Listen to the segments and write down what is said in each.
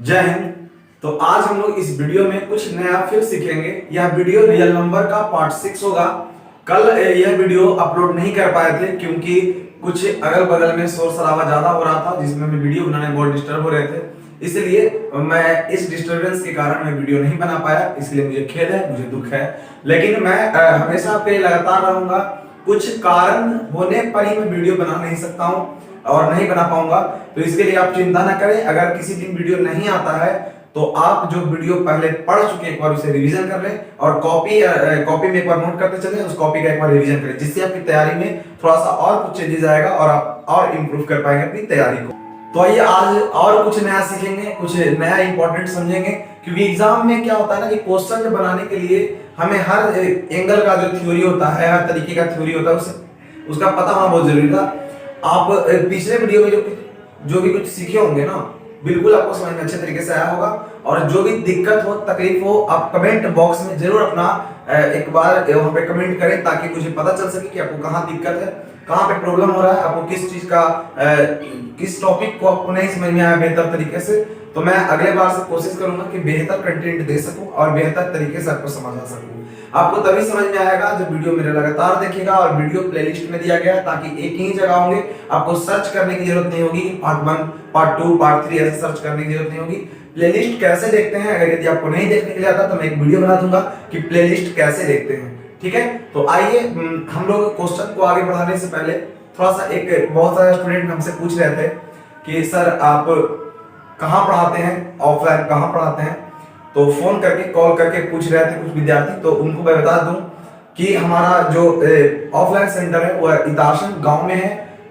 जय हिंद। तो आज हम लोग इस वीडियो में कुछ नया फिर सीखेंगे। यह वीडियो रियल नंबर का पार्ट 6 होगा। कल यह वीडियो अपलोड नहीं कर पाए थे क्योंकि कुछ अगल बगल में शोर शराबा ज्यादा हो रहा था, जिसमें मैं वीडियो बनाने में बहुत डिस्टर्ब हो रहे थे। इसलिए मैं इस डिस्टर्बेंस के कारण मैं वीडियो नहीं बना पाया, इसलिए मुझे खेद है, मुझे दुख है। लेकिन मैं हमेशा पे लगातार रहूंगा। कुछ कारण होने पर ही मैं वीडियो बना नहीं सकता हूँ और नहीं बना पाऊंगा, तो इसके लिए आप चिंता ना करें। अगर किसी दिन वीडियो नहीं आता है तो आप जो वीडियो पहले पढ़ चुके एक बार उसे रिवीजन कर लें और कॉपी में एक बार नोट करते चलें, उस कॉपी का एक बार रिवीजन करें, जिससे आपकी तैयारी में थोड़ा सा और कुछ चेंजेस आएगा और आप और इंप्रूव कर पाएंगे अपनी तैयारी को। तो आइए आज और कुछ नया सीखेंगे, कुछ नया इंपॉर्टेंट समझेंगे। क्योंकि एग्जाम में क्या होता है ना कि क्वेश्चन बनाने के लिए हमें हर एंगल का जो थ्योरी होता है, हर तरीके का थ्योरी होता है, उसका पता होना बहुत जरूरी था। आप पिछले वीडियो में जो भी कुछ सीखे होंगे ना, बिल्कुल आपको समझ में अच्छे तरीके से आया होगा। और जो भी दिक्कत हो, तकलीफ हो, आप कमेंट बॉक्स में जरूर अपना एक बार वहां पे कमेंट करें, ताकि मुझे पता चल सके कि आपको कहाँ दिक्कत है, कहाँ पे प्रॉब्लम हो रहा है, आपको किस चीज का किस टॉपिक को आपको नहीं समझ में आया बेहतर तरीके से। तो मैं अगले बार से कोशिश करूंगा कि बेहतर कंटेंट दे सकूं और बेहतर तरीके से आपको समझा सकूं। आपको तभी समझ में आएगा जब वीडियो मेरे लगातार देखिएगा। और वीडियो प्लेलिस्ट में दिया गया है ताकि एक ही जगह होंगे, आपको सर्च करने की जरूरत नहीं होगी, पार्ट 1 पार्ट 2 पार्ट 3 ऐसे सर्च करने की जरूरत नहीं होगी। प्लेलिस्ट कैसे देखते हैं, अगर यदि आपको नहीं देखने के लिए आता तो मैं एक वीडियो बना दूंगा कि प्लेलिस्ट कैसे देखते हैं, ठीक है। तो आइए हम लोग क्वेश्चन को आगे बढ़ाने से पहले थोड़ा सा, एक बहुत सारे स्टूडेंट हमसे पूछ रहे थे कि सर आप कहाँ पढ़ाते हैं, ऑफलाइन कहाँ पढ़ाते हैं। तो फोन करके कॉल करके पूछ रहे थे कुछ विद्यार्थी। तो उनको मैं बता दूं कि हमारा जो ऑफलाइन सेंटर है वह इतारसन गांव में है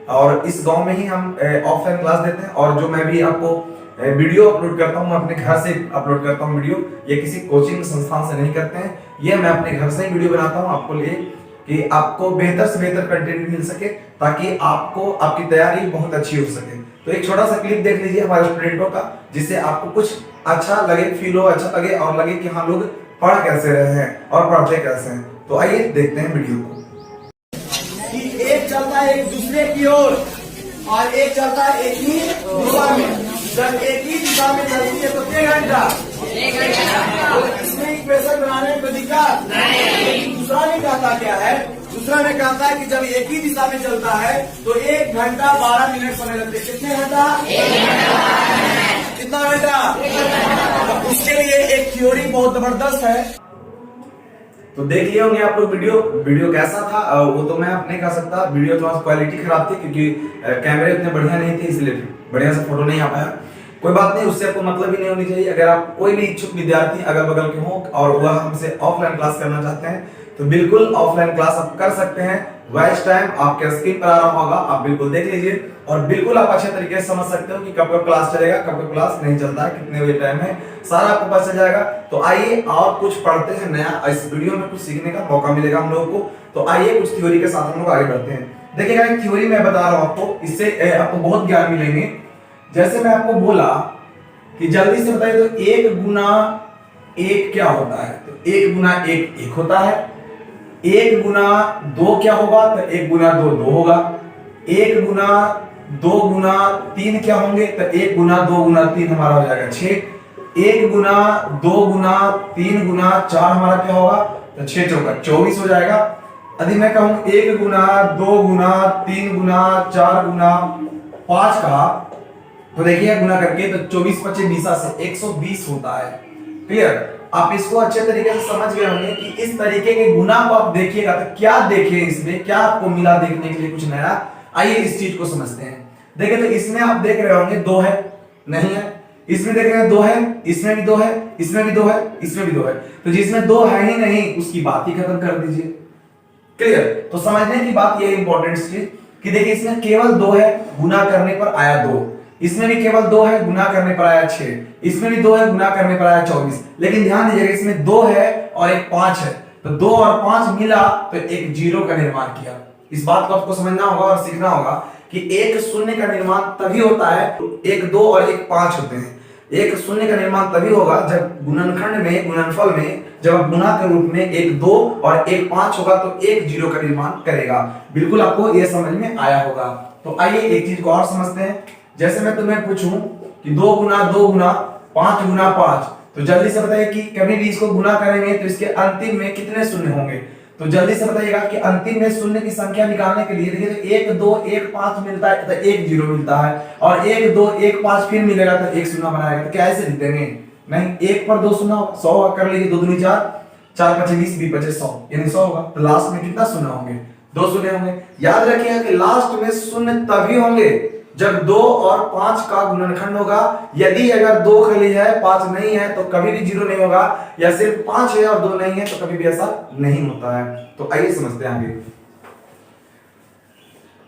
और इस गांव में ही हम ऑफलाइन क्लास देते हैं। और जो मैं भी आपको वीडियो अपलोड करता हूं, मैं अपने घर से अपलोड करता हूं वीडियो, ये किसी कोचिंग संस्थान से नहीं करते हैं, ये मैं अपने घर से ही वीडियो बनाता हूं आपको लिए कि आपको बेहतर से बेहतर कंटेंट मिल सके, ताकि आपको आपकी तैयारी बहुत अच्छी हो सके। तो एक छोटा सा क्लिप देख लीजिए हमारे स्टूडेंटों का, जिससे आपको कुछ अच्छा लगे, फील हो, अच्छा लगे और लगे कि हाँ लोग पढ़ कैसे रहे हैं और पढ़ते कैसे हैं। तो आइए देखते हैं वीडियो को। कि एक चलता है एक दूसरे की ओर और एक चलता है एक ही दिशा में। जब एक ही दिशा में चलती है तो कितने घंटा? इसमें इक्वेशन बनाने में कोई दिक्कत नहीं। दूसरा ने कहता क्या है, दूसरा ने कहता है कि जब एक ही दिशा में चलता है तो 1 घंटा 12 मिनट समय लगते हैं। कितने घंटा? कितना घंटा? उसके लिए एक थ्योरी बहुत जबरदस्त है। तो देख लिए होंगे आप लोग वीडियो कैसा था, वो तो मैं अपने कह सकता। वीडियो थोड़ा क्वालिटी खराब थी क्योंकि कैमरे इतने बढ़िया नहीं थे, इसलिए बढ़िया से फोटो नहीं आ पाया। कोई बात नहीं, उससे आपको मतलब ही नहीं होनी चाहिए। अगर आप कोई भी इच्छुक विद्यार्थी अगल बगल के हो और वह हमसे ऑफलाइन क्लास करना चाहते हैं तो बिल्कुल ऑफलाइन क्लास आप कर सकते हैं। वैच टाइम आपके स्क्रीन पर आ रहा होगा, आप बिल्कुल देख लीजिए और बिल्कुल आप अच्छे तरीके से समझ सकते हो कि कब कब क्लास चलेगा, कब कब क्लास नहीं चलता है, कितने बजे टाइम है, सारा आपको पता चल जाएगा। तो आइए और कुछ पढ़ते हैं नया, इस वीडियो में कुछ सीखने का मौका मिलेगा हम लोगों को। तो आइए कुछ थ्योरी के साथ हम लोग आगे बढ़ते हैं। देखिएगा एक थ्योरी मैं बता रहा हूं आपको, इससे आपको बहुत ज्ञान मिलेंगे। जैसे मैं आपको बोला कि जल्दी से बताइए तो 1 गुना 1 क्या होता है? तो 1 गुना 1 होता है। 1 गुना 2 क्या होगा? तो 1 गुना 2 होगा। 1 गुना 2 गुना 3 क्या होंगे? तो 1 गुना 2 गुना 3 हमारा हो जाएगा 6। 1 गुना 2 गुना 3 गुना 4 हमारा क्या होगा? तो 6 चौका 24 हो जाएगा। यदि मैं कहूं 1 गुना 2 गुना 3 गुना 4 गुना 5 का, तो देखिए गुना करके तो 24 25 20 से 120 होता है। क्लियर? आप इसको अच्छे तरीके से समझ गए होंगे कि इस तरीके के गुना को आप देखिएगा तो क्या देखें, इसमें क्या आपको मिला देखने के लिए कुछ नया। आइए इस चीज को समझते हैं। देखिए तो इसमें आप देख रहे होंगे 2 है, नहीं है। इसमें देख रहे हैं 2 है, इसमें भी 2 है, इसमें भी 2 है, इसमें भी 2 है। तो जिसमें 2 है ही नहीं उसकी बात ही खत्म कर दीजिए। क्लियर? तो समझने की बात ये इंपॉर्टेंट चीज कि देखिए इसमें केवल 2 है, गुना करने पर आया 2। इसमें भी केवल 2 है, गुना करने पर आया 6। इसमें भी 2 है, गुना करने पर आया 24। लेकिन ध्यान दीजिएगा इसमें 2 है और एक 5 है, तो 2 और 5 मिला तो एक 0 का निर्माण किया। इस बात को आपको समझना होगा और सीखना होगा कि एक शून्य का निर्माण तभी होता है, एक 2 और एक 5 होते हैं। एक शून्य का निर्माण तभी होगा जब गुणनखंड में, गुणनफल में जब आप गुना के रूप में एक 2 और एक 5 होगा तो एक 0 का निर्माण करेगा। बिल्कुल आपको यह समझ में आया होगा। तो आइए एक चीज को और समझते हैं। जैसे मैं तुम्हें पूछूं कि 2 गुना 5 गुना 5, तो जल्दी से बताइए कि कभी भी इसको गुना करेंगे तो इसके अंतिम में कितने शून्य होंगे। तो जल्दी से बताइएगा कि अंतिम में शून्य की संख्या निकालने के लिए देखिए, तो 1 2 1 5 मिलता है तो 1 0 मिलता है, और 1 2 1 5 फिर मिलेगा तो 1 शून्य बनाएगा। तो क्या ऐसे लिख देंगे? नहीं, 1 पर 2 शून्य, 100 कर लीजिए, 2 दूनी 4, 4 5 20, 20 5 100, यानी 100 होगा। तो लास्ट में कितना शून्य होंगे? 2 शून्य होंगे। याद रखिएगा कि लास्ट में शून्य तभी होंगे जब 2 और 5 का गुणनखंड होगा। यदि अगर 2 खाली है 5 नहीं है तो कभी भी 0 नहीं होगा, या सिर्फ 5 है और 2 नहीं है तो कभी भी ऐसा नहीं होता है। तो आइए समझते हैं आगे।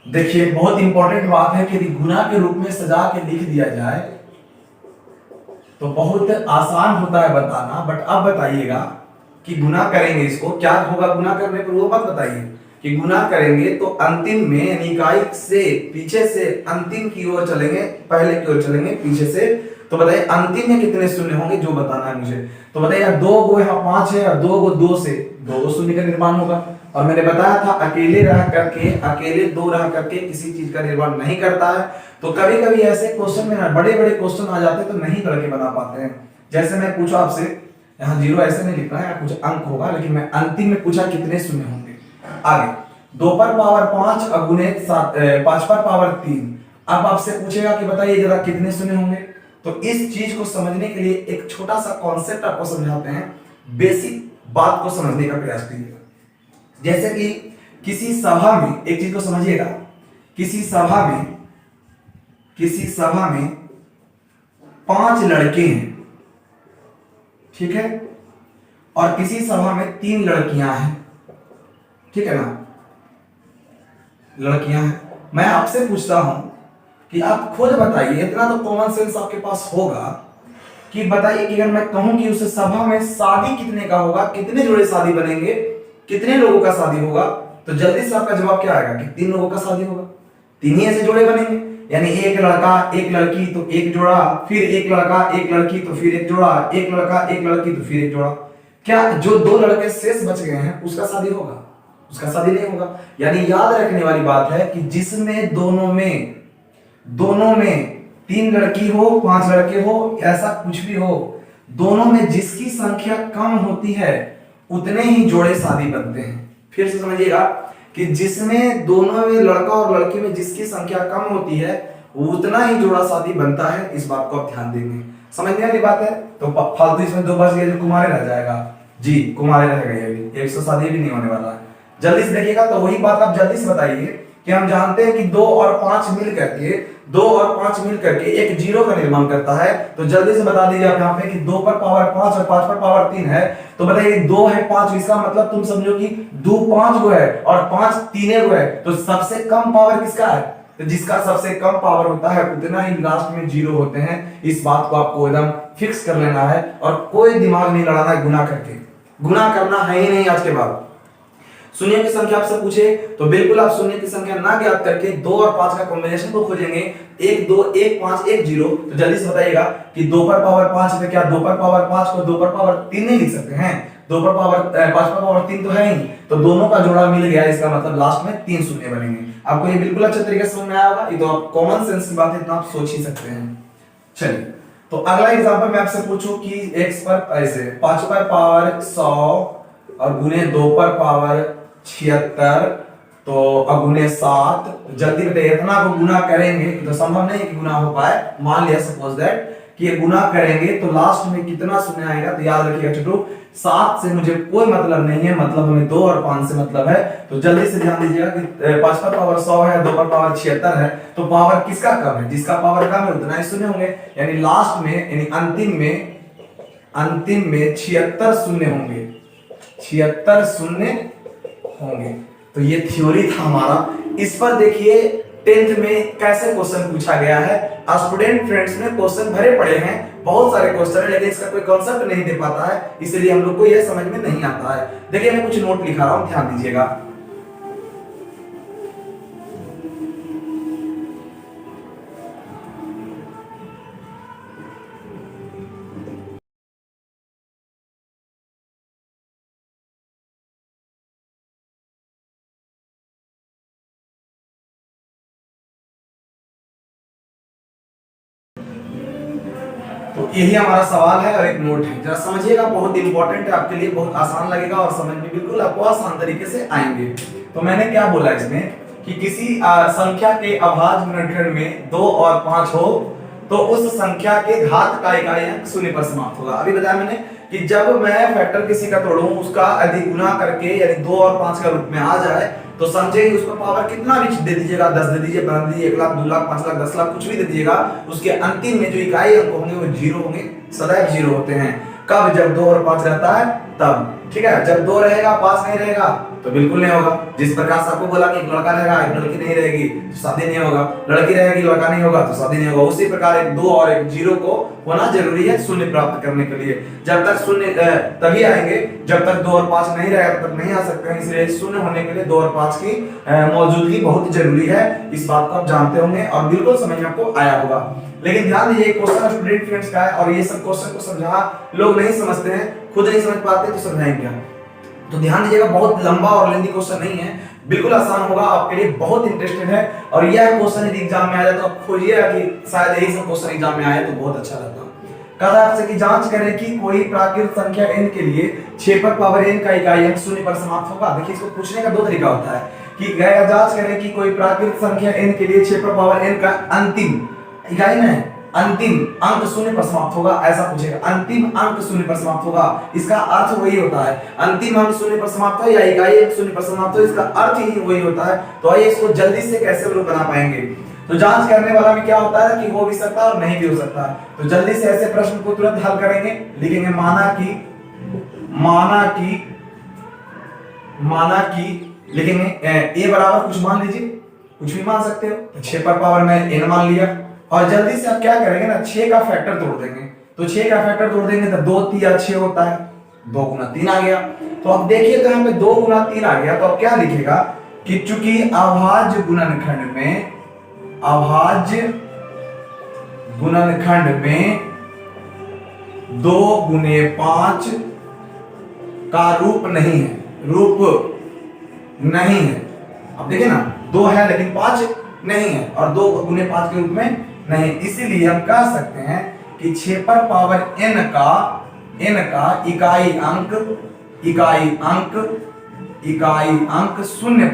देखिए, बहुत इंपॉर्टेंट बात है कि यदि गुना के रूप में सजा के लिख दिया जाए तो बहुत आसान होता है बताना, बट अब बताइएगा कि गुना करेंगे, इसको क्या होगा गुना करने पर, वो बात बताइए कि गुना करेंगे तो अंतिम में यानी इकाई से पीछे से अंतिम की ओर चलेंगे, पहले की ओर चलेंगे पीछे से। तो बताइए अंतिम में कितने शून्य होंगे, जो बताना है मुझे। तो बताइए 2 गो यहाँ 5 है और 2 गो 2 से 2 शून्य का निर्माण होगा। और मैंने बताया था अकेले रह अकेले 2 रह करके किसी चीज का निर्माण नहीं करता है। तो कभी कभी ऐसे क्वेश्चन में बड़े बड़े क्वेश्चन आ जाते हैं तो नहीं करके बना पाते हैं। जैसे मैं पूछा आपसे, यहाँ 0 ऐसे नहीं लिखना है, कुछ अंक होगा, लेकिन मैं अंतिम में पूछा कितने शून्य होंगे। आगे 2 पर पावर 5 और गुणे 5 पर पावर 3। अब आपसे पूछेगा कि बताइए जरा कितने शून्य होंगे। तो इस चीज को समझने के लिए एक छोटा सा कॉन्सेप्ट आपको समझाते हैं, बेसिक बात को समझने का प्रयास कीजिएगा। जैसे कि किसी सभा में, एक चीज को समझिएगा, किसी सभा में 5 लड़के हैं, ठीक है, और किसी सभा में 3 लड़कियां हैं, ठीक है ना, लड़कियां हैं। मैं आपसे पूछता हूं कि आप खुद बताइए, इतना तो कॉमन सेंस आपके पास होगा कि बताइए कि अगर मैं कहूं कि उस सभा में शादी कितने का होगा, कितने जोड़े शादी बनेंगे, कितने लोगों का शादी होगा, तो जल्दी से आपका जवाब क्या आएगा कि 3 लोगों का शादी होगा। 3 ही ऐसे जोड़े बनेंगे, यानी एक लड़का एक लड़की तो एक जोड़ा, फिर एक लड़का एक लड़की तो फिर एक जोड़ा, एक लड़का एक लड़की तो फिर एक जोड़ा। क्या जो 2 लड़के शेष बच गए हैं उसका शादी होगा? उसका शादी नहीं होगा। यानी याद रखने वाली बात है कि जिसमें दोनों में 3 लड़की हो 5 लड़के हो, ऐसा कुछ भी हो, दोनों में जिसकी संख्या कम होती है उतने ही जोड़े शादी बनते हैं। फिर से समझिएगा कि जिसमें दोनों में लड़का और लड़की में जिसकी संख्या कम होती है उतना ही जोड़ा शादी बनता है। इस बात को आप ध्यान देंगे, समझने वाली बात है। तो फालतू इसमें 2 बच गए, जो कुमारे रह जाएगा जी, कुमारे रह गए, अभी 100 शादी भी नहीं होने वाला है। जल्दी से देखिएगा। तो वही बात आप जल्दी से बताइए कि हम जानते हैं कि 2 और 5 मिल करके एक 0 का निर्माण करता है। तो जल्दी से बता दीजिए आप यहाँ पे कि 2 पर पावर 5 और 5 पर पावर 3 है। तो बताइए 2 है 5, इसका मतलब तुम समझो कि 2 5 गो है और 5 3 गो है। तो सबसे कम पावर किसका है? तो जिसका सबसे कम पावर होता है उतना ही लास्ट में 0 होते हैं। इस बात को आपको एकदम फिक्स कर लेना है और कोई दिमाग नहीं लड़ाना है गुना करके। गुना करना है ही नहीं आज के बाद। शून्य की संख्या आपसे पूछे तो बिल्कुल आप शून्य की संख्या ना ज्ञात करके 2 और 5 का कॉम्बिनेशन को खोजेंगे, 1 2 1 5 1 0। तो जल्दी से बताइएगा कि 2 पर पावर 5 है, क्या 2 पर पावर 5 को 2 पर पावर 3 नहीं लिख सकते हैं? 2 पर पावर 5 पर पावर 3 तो है ही, तो दोनों का जोड़ा मिल गया, इसका मतलब लास्ट में 3 शून्य बनेंगे। आपको ये बिल्कुल अच्छे तरीके से समझ में आया होगा। ये तो आप कॉमन सेंस की बात है, इतना आप सोच ही सकते हैं। चलिए, तो अगला एग्जांपल मैं आपसे पूछूं कि x पर ऐसे 5 पर पावर 100 और गुने 2 पर पावर 76 तो अगुने 7। जल्दी बताइए, इतना को गुना करेंगे तो संभव नहीं कि गुना हो पाए। मान लिया सपोज दैट कि ये गुना करेंगे तो लास्ट में कितना शून्य आएगा। तो याद रखिएगा छोटू, 7 से मुझे कोई मतलब नहीं है, मतलब हमें 2 और 5 से मतलब है। तो जल्दी से ध्यान दीजिएगा कि 5 पर पावर 100 है, 2 पर पावर 76 है, तो पावर किसका कम है? जिसका पावर कम है उतना ही शून्य होंगे। यानी लास्ट में यानी अंतिम में 76 शून्य होंगे, 76 शून्य होंगे। तो ये थ्योरी था हमारा। इस पर देखिए 10th में कैसे क्वेश्चन पूछा गया है। स्टूडेंट फ्रेंड्स में क्वेश्चन भरे पड़े हैं, बहुत सारे क्वेश्चन है, लेकिन इसका कोई कॉन्सेप्ट नहीं दे पाता है, इसलिए हम लोग को यह समझ में नहीं आता है। देखिए मैं कुछ नोट लिखा रहा हूं, ध्यान दीजिएगा। तो तो यही हमारा सवाल है और एक नोट है, जरा समझिएगा, बहुत इंपॉर्टेंट है आपके लिए, बहुत आसान लगेगा और समझ में बिल्कुल आपको आसान तरीके से आएंगे। तो मैंने क्या बोला इसमें कि किसी संख्या के अभाज्य गुणनखंड में 2 और 5 हो तो उस संख्या के घात का इकाई अंक शून्य पर समाप्त होगा। अभी बताया मैंने कि जब मैं फैक्टर किसी का तोड़ूं उसका यदि गुना करके यानी 2 और 5 का रूप में आ जाए तो समझे उसको पावर कितना भी दे दीजिएगा, 10 दे दीजिए, 15 दे दीजिए, 1 लाख, 2 लाख, 5 लाख, 10 लाख, कुछ भी दे दीजिएगा, उसके अंतिम में जो इकाई अंक होंगे वो जीरो होंगे, सदैव जीरो होते हैं। कब? जब 2 और 5 रहता है तब, ठीक है। जब 2 रहेगा 5 नहीं रहेगा तो बिल्कुल नहीं होगा। जिस प्रकार से आपको बोला कि एक लड़का रहेगा एक लड़की नहीं रहेगी तो शादी नहीं होगा, लड़की रहेगी लड़का नहीं होगा तो शादी नहीं होगा, उसी प्रकार एक 2 और एक 0 को होना जरूरी है शून्य प्राप्त करने के लिए। जब तक शून्य तभी आएंगे जब तक 2 और 5 नहीं रहेगा तब तक नहीं आ सकते हैं, इसलिए शून्य होने के लिए 2 और 5 की मौजूदगी बहुत जरूरी है। इस बात को आप जानते होंगे और बिल्कुल समझ में आपको आया होगा। लेकिन ध्यान दीजिए क्वेश्चन स्टूडेंट फ्रेंड्स का है और ये सब क्वेश्चन को समझा लोग नहीं समझते हैं, खुद नहीं समझ पाते तो समझाएंगे क्या? तो ध्यान दीजिएगा, बहुत लंबा और लेंथी क्वेश्चन नहीं है, बिल्कुल आसान होगा आपके लिए, बहुत इंटरेस्टेड है। और यह क्वेश्चन यदि एग्जाम में आ जाए तो आप खोजिएगा कि शायद यही सब क्वेश्चन एग्जाम में आए तो बहुत अच्छा रहता। कहा था आपसे कि जांच करें कि कोई प्राकृत संख्या n के लिए 6 पर पावर n का इकाई अंक शून्य पर समाप्त होगा। देखिए इसको पूछने का दो तरीका होता है कि जांच करें कि कोई प्राकृत संख्या n के लिए 6 पर पावर n का अंतिम इकाई में अंतिम अंक शून्य पर समाप्त होगा, ऐसा पूछेगा। अंतिम अंक शून्य पर समाप्त होगा, इसका अर्थ वही होता है, अंतिम अंक शून्य पर समाप्त हो या इकाई अंक शून्य पर समाप्त हो, इसका अर्थ ही वही होता है। तो आइए इसको जल्दी से कैसे हम लोग बना पाएंगे। तो जांच करने वाला में क्या होता है कि हो भी सकता है और नहीं भी हो सकता है। तो जल्दी से ऐसे प्रश्न को तुरंत हल करेंगे, लिखेंगे माना कि लिखेंगे a बराबर कुछ मान लीजिए, कुछ भी मान सकते हो, तो 6 पर पावर में n मान लिया। और जल्दी से आप क्या करेंगे ना, 6 का फैक्टर तोड़ देंगे। तो 6 का फैक्टर तोड़ देंगे तो 2 3 6 होता है, 2 गुना 3 आ गया। तो अब देखिए तो यहाँ पे 2 गुना 3 आ गया, तो अब क्या लिखेगा कि चूंकि अभाज्य गुणनखंड में 2 गुने 5 का रूप नहीं है। अब देखिए ना 2 है लेकिन 5 नहीं है और 2 गुने 5 के रूप में नहीं, इसीलिए हम कह सकते हैं कि 6 पर पावर n का इकाई अंक शून्य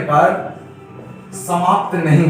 पर समाप्त नहीं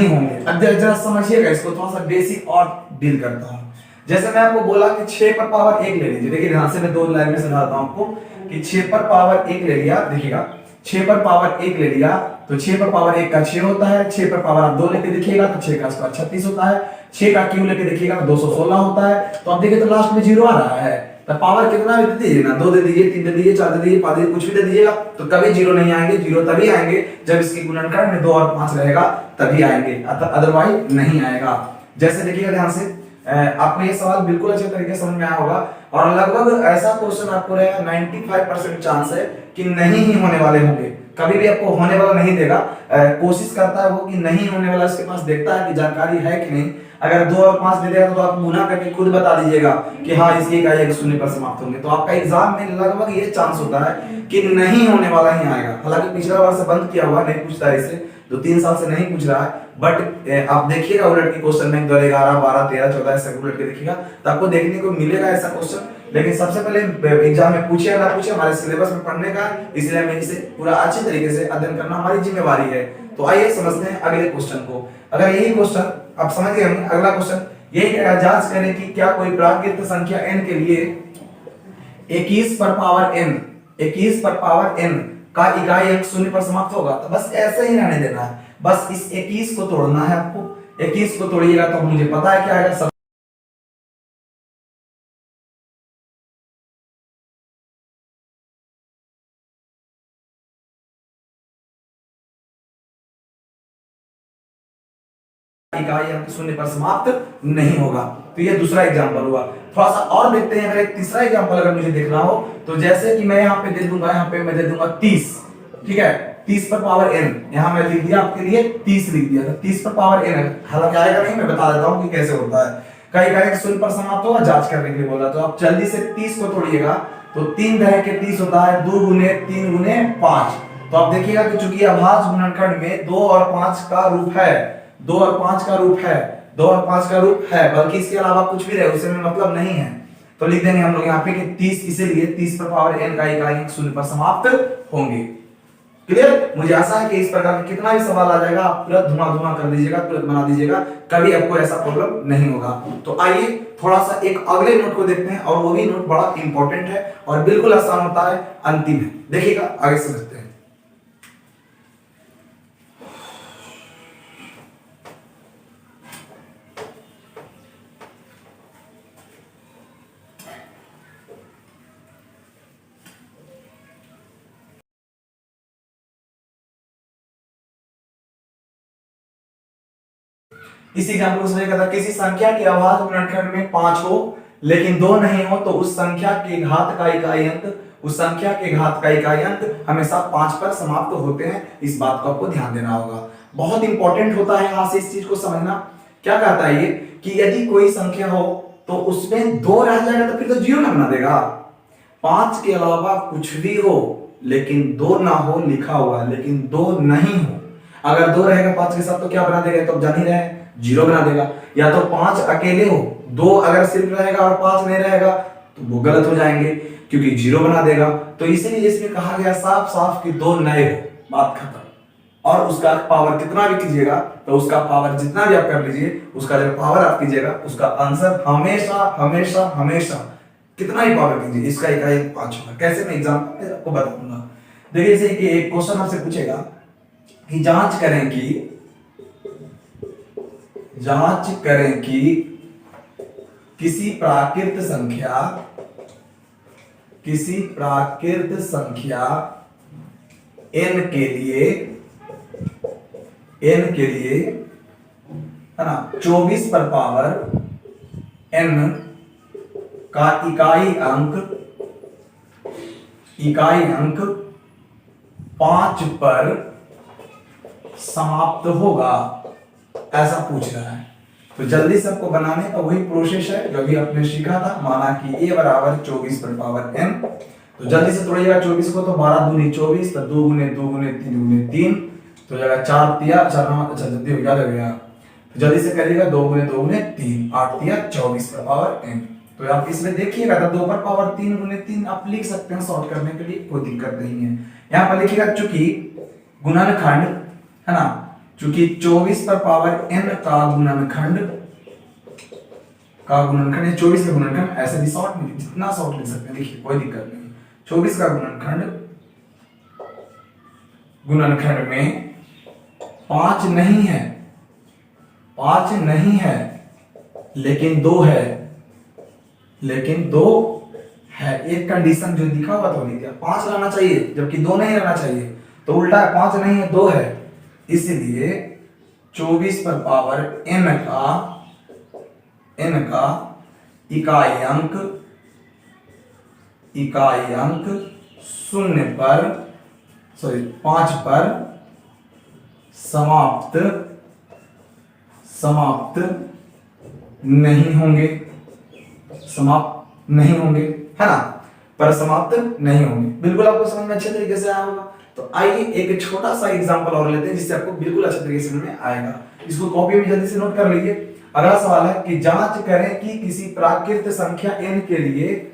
होंगे। अब जरा समझिएगा इसको, थोड़ा सा बेसिक और डील करता हूं। जैसे मैं आपको बोला कि 6 पर पावर 1 ले लीजिए, देखिए ध्यान से मैं 2 लाइन में समझाता हूं आपको कि 6 पर पावर 1 ले लिया। देखिएगा 6 पर पावर 1 ले लिया तो 6 पर पावर 1 का 6 होता है, 6 पर पावर आप 2 लेके देखिएगा तो 6 का स्क्वायर 36 होता है, 6 का क्यूब लेके देखिएगा तो 216 होता है। तो आप देखिए तो लास्ट में 0 आ रहा है, तो पावर कितना भी दे दीजिए ना, 2 दे दीजिए, 3 दे दीजिए, 4 दे दीजिए, 5 दे दीजिए, कुछ भी दे दीजिएगा तो कभी 0 नहीं आएंगे। 0 तभी आएंगे जब इसकी गुणनखंड में 2 और 5 रहेगा तभी आएंगे, अदरवाइज नहीं आएगा। जैसे देखिएगा ध्यान से, आपको ये सवाल बिल्कुल अच्छे तरीके से समझ में आया होगा और लगभग ऐसा क्वेश्चन आपको रहेगा 95% चांस है कि नहीं ही होने वाले होंगे, कभी भी आपको होने वाला नहीं देगा। कोशिश करता है वो कि नहीं होने वाला, उसके पास देखता है कि जानकारी है कि नहीं। अगर 2 और 5 दे देगा तो आप गुना करके खुद बता दीजिएगा कि हाँ इसकी इकाई अंक शून्य पर समाप्त होंगे। तो आपका एग्जाम में लगभग ये चांस होता है कि नहीं होने वाला ही आएगा। हालांकि पिछला बार से बंद किया हुआ, नहीं पूछता है इससे, 2-3 साल से नहीं पूछ रहा है, बट आप देखिएगा उलट के क्वेश्चन में 11, 12, 13, 14 ऐसे उलट के देखिएगा तो आपको देखने को मिलेगा ऐसा क्वेश्चन। लेकिन सबसे पहले एग्जाम में पूछे या ना पूछे, हमारे सिलेबस में पढ़ने का, इसलिए हमें इसे पूरा अच्छे तरीके से अध्ययन करना हमारी जिम्मेवारी है। तो आइए समझते हैं अगले क्वेश्चन को। अगर यही क्वेश्चन आप समझ गए, अगला क्वेश्चन यही कहेगा, जांच करें कि क्या कोई प्राकृत संख्या n के लिए 21 पर पावर n का इकाई अंक शून्य पर समाप्त होगा। तो बस ऐसे ही रहने देना है, बस इस 21 को तोड़ना है आपको। 21 को तोड़िएगा तो मुझे पता है क्या आएगा, इकाई अंक शून्य पर समाप्त नहीं होगा। तो ये दूसरा एग्जांपल हुआ। थोड़ा सा और देखते हैं, अगर एक तीसरा एग्जांपल अगर मुझे देखना हो तो जैसे कि मैं यहाँ पे दे दूंगा, यहाँ पे मैं दे दूंगा 30, ठीक है, 30 पर पावर n, यहाँ मैं लिख दिया आपके लिए 30 लिख दिया था, 30 पर पावर n। हालांकि आएगा नहीं, मैं बता देता हूँ कि कैसे होता है। का इकाई अंक शून्य पर समाप्त होगा, जांच करने के लिए बोला। तो आप जल्दी से 30 को तोड़िएगा तो 3 तरह के 30 होता है, 2 गुने 3 गुने 5। तो आप देखिएगा कि चूंकि अभाज्य गुणनखंड में 2 और 5 का रूप है 2 और 5 का रूप है, 2 और 5 का रूप है, बल्कि इसके अलावा कुछ भी रहे उसे में मतलब नहीं है। तो लिख देंगे हम लोग यहाँ पे कि 30, इसीलिए 30 पर पावर n का इकाई अंक शून्य पर समाप्त होंगे। क्लियर? मुझे आशा है कि इस प्रकार का कितना भी सवाल आ जाएगा आप तुरंत धुआं कर दीजिएगा, तुरंत बना दीजिएगा, कभी आपको ऐसा प्रॉब्लम नहीं होगा। तो आइए थोड़ा सा एक अगले नोट को देखते हैं, और वो भी नोट बड़ा इंपॉर्टेंट है और बिल्कुल आसान होता है, अंतिम है। देखिएगा, आगे समझते हैं। इसी एग्जाम्पल को समझिएगा था, किसी संख्या की अभाज्य गुणनखंड में 5 हो लेकिन 2 नहीं हो तो उस संख्या के घात का इकाई अंक, उस संख्या के घात का इकाई अंक हमेशा 5 पर समाप्त होते हैं। इस बात को आपको ध्यान देना होगा, बहुत इंपॉर्टेंट होता है यहां से इस चीज को समझना। क्या कहता है ये कि यदि कोई संख्या हो तो उसमें 2 रह जाएगा तो फिर तो 0 ना बना देगा। 5 के अलावा कुछ भी हो लेकिन 2 ना हो लिखा हुआ, लेकिन 2 नहीं हो, अगर 2 रहेगा 5 के साथ तो क्या बना देगा, तो जान ही रहे 0 बना देगा। या तो 5 अकेले हो, 2 अगर सिर्फ रहेगा और 5 नहीं रहेगा तो वो गलत हो जाएंगे क्योंकि 0 बना देगा। तो इसीलिए इसमें कहा गया साफ साफ कि 2 नए हो, बात खत्म। और उसका पावर कितना भी कीजिएगा तो उसका पावर जितना भी आप कर लीजिए, उसका जब पावर आप कीजिएगा उसका आंसर हमेशा हमेशा हमेशा कितना ही पावर कीजिए इसका इकाई 5 होगा। कैसे, मैं एग्जांपल में आपको बताऊंगा। देखिए जैसे कि एक क्वेश्चन आपसे पूछेगा कि जांच करें कि किसी प्राकृत संख्या n के लिए है ना 24 पर पावर n का इकाई अंक 5 पर समाप्त होगा, ऐसा पूछ रहा है। तो जल्दी से आपको बनाने का वही प्रोसेस है जो भी आपने सीखा था। माना कि a बराबर 24 पर पावर n, तो जल्दी से तोड़िएगा 24 को, तो 12 दूनी 24, तो 2 गुने 2 गुने 3 गुने 3, तो जाएगा 4 तिया 4, अच्छा जल्दी हो गया। तो जल्दी से करिएगा 2 गुने 2 गुने 3, 8 तिया 24 पर पावर n। तो आप इसमें देखिएगा तो 2 पर पावर 3 गुने 3 आप लिख सकते हैं सॉल्व करने के लिए, कोई दिक्कत नहीं है। यहाँ पर लिखिएगा चूंकि गुणनखंड है ना, चूंकि 24 पर पावर n का गुणनखंड 24 का गुणनखंड, ऐसे भी शॉर्ट में जितना शॉर्ट लिख सकते हैं, देखिए कोई दिक्कत नहीं। 24 का गुणनखंड में 5 नहीं है लेकिन 2 है, एक कंडीशन जो दिखा हुआ तो नहीं दिया, 5 रहना चाहिए जबकि 2 नहीं रहना चाहिए, तो उल्टा है, 5 नहीं है 2 है। इसलिए 24 पर पावर n का इकाई अंक 5 पर समाप्त नहीं होंगे, है ना, पर समाप्त नहीं होंगे। बिल्कुल आपको समझ में अच्छे तरीके से आया होगा। तो आइए एक छोटा सा एग्जांपल और लेते हैं जिससे आपको बिल्कुल अच्छे तरीके से समझ में आएगा। इसको कॉपी में जल्दी से नोट कर लीजिए। अगला सवाल है कि जांच करें कि किसी प्राकृत संख्या n के लिए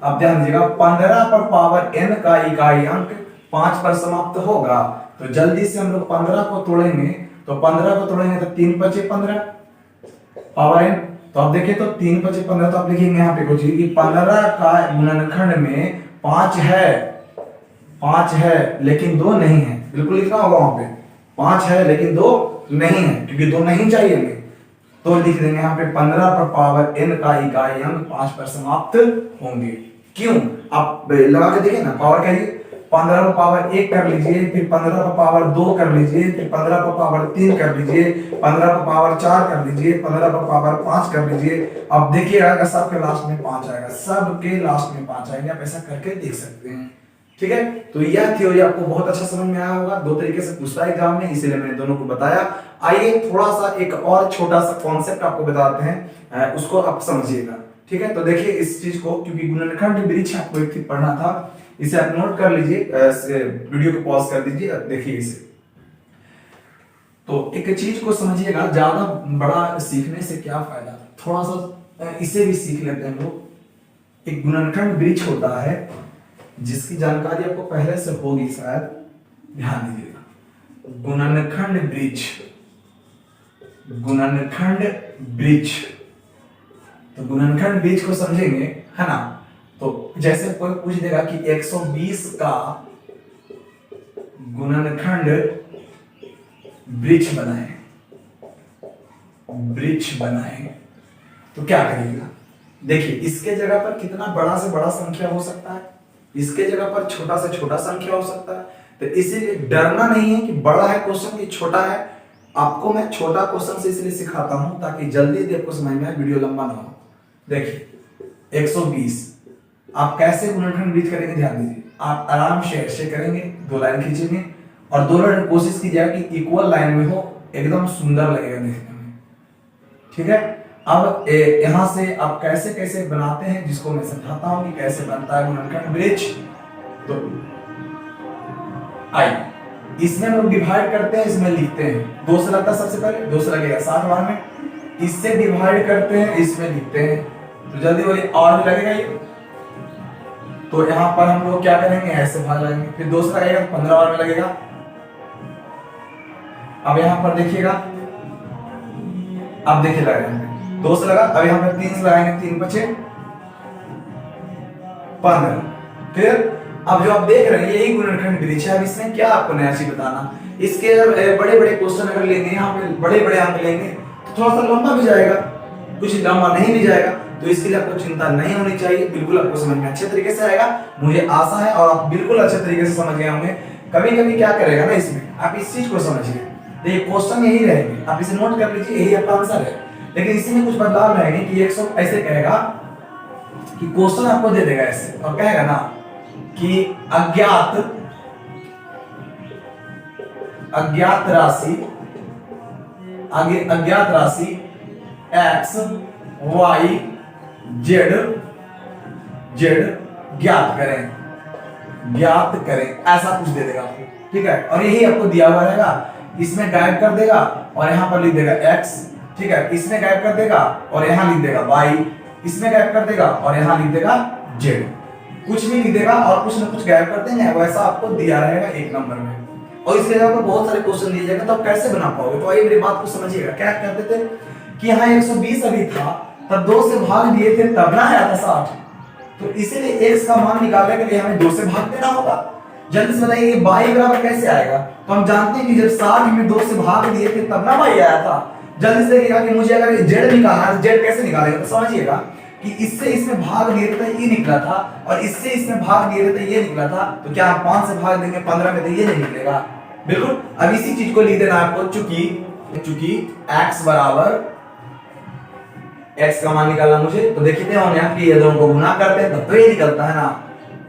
आप ध्यान दीजिएगा 15 पर पावर n का इकाई अंक 5 पर समाप्त होगा। तो जल्दी से हम लोग 15 को तोड़ेंगे, तो 3 बचे 15 पावर n, तो आप देखिए तो 3 बचे 15, तो आप लिखेंगे यहाँ पे कुछ कि 15 का गुणनखंड में 5 है लेकिन 2 नहीं है। बिल्कुल लिखना होगा वहां पे 5 है लेकिन 2 नहीं है, क्योंकि 2 नहीं चाहिए हमें, तो लिख देंगे यहाँ पे 15 पर पावर n का इकाई अंक 5 पर समाप्त होंगे। क्यों, आप लगा के देखिए ना, पावर क्या है, 15 पर पावर 1 कर लीजिए, फिर 15 पर पावर 2 कर लीजिए, फिर 15 पर पावर 3 कर लीजिए, 15 पर पावर 4 कर लीजिए, 15 पर पावर 5 कर लीजिए। अब देखिएगा सबके लास्ट में 5 आएगा, सबके लास्ट में 5 आएंगे। आप ऐसा करके देख सकते हैं, ठीक है। तो यह थ्योरी आपको बहुत अच्छा समझ में आया होगा। 2 तरीके से पूछता है एग्जाम में, इसीलिए मैंने दोनों को बताया। आइए थोड़ा सा एक और छोटा सा कॉन्सेप्ट आपको बताते हैं, उसको आप समझिएगा, ठीक है। तो देखिए इस चीज को, क्योंकि गुणनखंड वृक्ष आपको एक चीज पढ़ना था, इसे आप नोट कर लीजिए, वीडियो को पॉज कर दीजिए, देखिए इसे। तो एक चीज को समझिएगा, ज्यादा बड़ा सीखने से क्या फायदा, थोड़ा सा इसे भी सीख लेते हैं हम लोग। एक गुणनखंड वृक्ष होता है जिसकी जानकारी आपको पहले से होगी शायद, ध्यान दीजिएगा। गुणनखंड वृक्ष, गुणनखंड वृक्ष, तो गुणनखंड वृक्ष को समझेंगे, है ना। तो जैसे कोई पूछ देगा कि 120 का गुणनखंड वृक्ष बनाए, वृक्ष बनाए, तो क्या करिएगा। देखिए इसके जगह पर कितना बड़ा से बड़ा संख्या हो सकता है, इसके जगह पर छोटा से छोटा संख्या हो सकता है। तो इसीलिए डरना नहीं है कि बड़ा है क्वेश्चन की छोटा है। आपको मैं छोटा क्वेश्चन से इसलिए सिखाता हूं ताकि जल्दी आपको समझ में आए, वीडियो लंबा ना हो। देखिए 120 आप कैसे गुणनखंड वृक्ष करेंगे, ध्यान दीजिए। आप आराम से ऐसे करेंगे, दो लाइन खींचेंगे और दो लाइन कोशिश कीजिएगा कि इक्वल लाइन में हो, एकदम सुंदर लगेगा देखने में, ठीक है। अब यहां से आप कैसे कैसे बनाते हैं जिसको मैं समझाता हूं कि कैसे बनता है गुणनखंड वृक्ष। तो आइए इसमें हम लोग डिवाइड करते हैं, इसमें लिखते हैं। 2 से लगता है सबसे पहले, 2 से लगेगा 7 बार में, इससे डिवाइड करते हैं, इसमें लिखते हैं। तो जल्दी बोलिए, और भी लगेगा ये। तो यहां पर हम लोग क्या करेंगे, ऐसे भाग लगाएंगे, फिर 2 से लगेगा 15 बार में लगेगा। अब यहां पर देखिएगा, अब देखिए लगाएंगे 2 से लगा, अब यहां पर 3 से लगाएंगे, 3 बचे 15। फिर अब जो आप देख रहे हैं यही गुणनखंड वृक्ष है। अब इसमें क्या आपको नया चीज बताना, इसके बड़े बड़े क्वेश्चन अगर लेंगे, यहाँ पे बड़े बड़े अंक लेंगे तो थोड़ा सा लंबा भी जाएगा, कुछ लंबा नहीं भी जाएगा। तो इसके लिए आपको चिंता नहीं होनी चाहिए, बिल्कुल आपको समझ में अच्छे तरीके से आएगा, मुझे आशा है। और आप बिल्कुल अच्छे तरीके से समझ गए होंगे। कभी कभी क्या करेगा ना, इसमें आप इस चीज को समझिए, ये क्वेश्चन यही रहेंगे, आप इसे नोट कर लीजिए, यही आपका आंसर है। लेकिन इसी में कुछ बदलाव रहेंगे कि 100 ऐसे कहेगा कि क्वेश्चन आपको दे देगा ऐसे और कहेगा ना कि अज्ञात राशि, आगे अज्ञात राशि x y z ज्ञात करें, ऐसा कुछ दे देगा आपको, ठीक है। और यही आपको दिया हुआ रहेगा, इसमें गायब कर देगा और यहां पर लिख देगा x, ठीक है। इसमें गायब कर देगा और यहां लिख देगा y, इसमें गायब कर देगा और यहां लिख देगा z, कुछ भी लिख देगा और कुछ ना कुछ गायब कर देंगे, वैसा आपको दिया रहेगा 1 नंबर में। और इसके जगह पर बहुत सारे क्वेश्चन दिए जाएंगे, तो आप कैसे बना पाओगे। तो आइए मेरी बात को समझिएगा। क्या करते थे कि यहाँ 120 अभी था, तब 2 से भाग दिए थे, तब ना आया था 60। तो इसीलिए x का मान निकालने के लिए हमें 2 से भाग देना होगा। जल्दी से बताइए y बराबर कैसे आएगा। तो हम जानते हैं कि जब 60 में 2 से भाग दिए थे तब ना y आया था। जल्दी से देखिएगा कि मुझे अगर z निकालना है, z कैसे निकालेगा। तो समझिएगा कि इससे इसमें भाग दिए थे ये निकला था, और इससे इसमें भाग दिए थे ये निकला था। तो क्या आप 5 से भाग देंगे 15 में, तो ये नहीं निकलेगा, बिल्कुल। अब इसी चीज को लिख देना आपको, चूंकि x बराबर, x का मान निकालना मुझे, तो देखते हैं हम यहाँ की ये दोनों को गुना करते हैं तब तो ये निकलता है ना।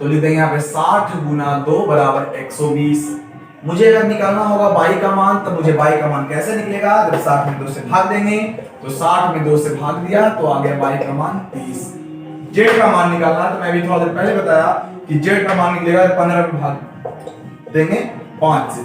तो लिख देंगे यहाँ पे 60 गुना 2 बराबर 120। मुझे अगर निकालना होगा y का मान, तो मुझे y का मान कैसे निकलेगा, जब 60 में 2 से भाग देंगे, तो 60 में 2 से भाग दिया तो आ गया y का मान 30। z का मान निकालना, तो मैं भी थोड़ा देर पहले बताया कि z का मान निकलेगा 15 में भाग देंगे 5 से।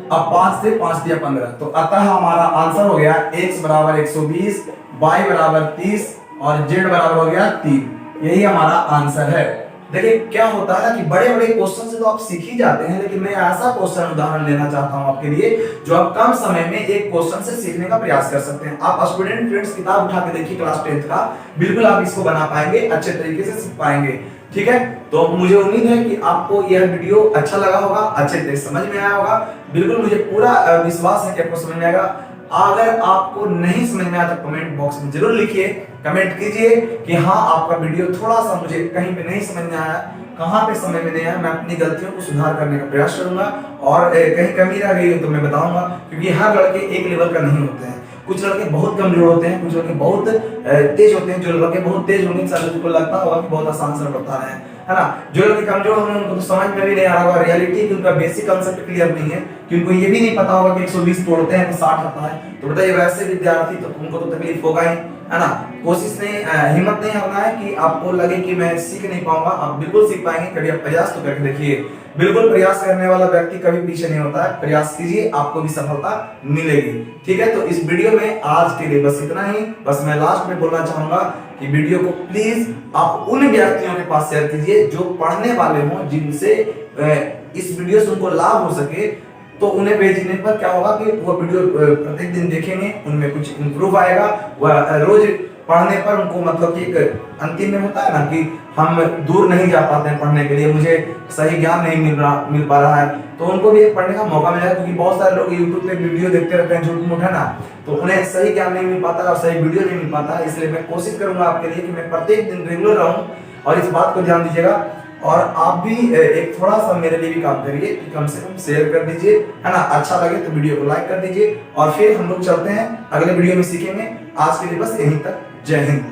अब 5 से 5 दिया 15, तो अतः हमारा आंसर हो गया x बराबर 120, y बराबर 30 और z बराबर हो गया 3। यही हमारा आंसर है। देखिए क्या होता है कि बड़े बड़े क्वेश्चन से तो आप सीख ही जाते हैं, लेकिन मैं ऐसा क्वेश्चन उदाहरण लेना चाहता हूं आपके लिए जो आप कम समय में एक क्वेश्चन से सीखने का प्रयास कर सकते हैं। आप स्टूडेंट फ्रेंड्स किताब उठा के देखिए क्लास 10th का, बिल्कुल आप इसको बना पाएंगे, अच्छे तरीके से सीख पाएंगे, ठीक है। तो मुझे उम्मीद है कि आपको यह वीडियो अच्छा लगा होगा, अच्छे तरीके से समझ में आया होगा। बिल्कुल मुझे पूरा विश्वास है कि आपको समझ में आएगा। अगर आपको नहीं समझ में आया तो कमेंट बॉक्स में जरूर लिखिए, कमेंट कीजिए कि हाँ आपका वीडियो थोड़ा सा मुझे कहीं पे नहीं समझ में आया, कहाँ पे समझ में नहीं आया। मैं अपनी गलतियों को सुधार करने का प्रयास करूंगा, और कहीं कमी रह गई हो तो मैं बताऊंगा, क्योंकि हर लड़के एक लेवल का नहीं होते हैं। कुछ लड़के बहुत कमजोर होते हैं, कुछ लड़के बहुत तेज होते हैं। जो लड़के बहुत तेज होंगे सर को लगता होगा कि बहुत आसान सर बता रहे हैं, है ना। जो लड़के कमजोर होंगे उनको तो समझ में भी नहीं आ रहा होगा रियलिटी, कि उनका बेसिक कांसेप्ट क्लियर नहीं है, कि उनको ये भी नहीं पता होगा कि 120 तोड़ते हैं तो 60 आता है। तो बताइए वैसे विद्यार्थी तो उनको तो तकलीफ होगा ही, है ना। कोशिश नहीं, हिम्मत नहीं करना है कि आपको लगे कि मैं सीख नहीं पाऊंगा, आप बिल्कुल सीख पाएंगे। कभी आप प्रयास तो करके देखिए, बिल्कुल प्रयास करने वाला व्यक्ति कभी पीछे नहीं होता है। प्रयास कीजिए, आपको भी सफलता मिलेगी। ठीक है, तो इस वीडियो में आज के लिए बस इतना ही। बस मैं लास्ट में बोलना चाहूंगा कि वीडियो को प्लीज आप उन व्यक्तियों के पास शेयर कीजिए जो पढ़ने वाले हों, जिनसे इस वीडियो से उनको लाभ हो सके। तो उन्हें भेजने पर क्या होगा कि वो वीडियो प्रत्येक दिन देखेंगे, उनमें कुछ इंप्रूव आएगा। वह रोज पढ़ने पर उनको मतलब कि एक अंतिम में होता है ना कि हम दूर नहीं जा पाते हैं पढ़ने के लिए, मुझे सही ज्ञान नहीं मिल पा रहा है, तो उनको भी एक पढ़ने का मौका मिलेगा। क्योंकि बहुत सारे लोग यूट्यूब पे वीडियो देखते रहते हैं झूठ मूठ, है ना, तो उन्हें सही ज्ञान नहीं मिल पाता और सही वीडियो नहीं मिल पाता। इसलिए मैं कोशिश करूंगा आपके लिए कि मैं प्रत्येक दिन रेगुलर रहूं, और इस बात को ध्यान दीजिएगा। और आप भी एक थोड़ा सा मेरे लिए भी काम करिए कि कम से कम शेयर कर दीजिए, है ना। अच्छा लगे तो वीडियो को लाइक कर दीजिए, और फिर हम लोग चलते हैं अगले वीडियो में सीखेंगे। आज के लिए बस यहीं तक। जय हिंद।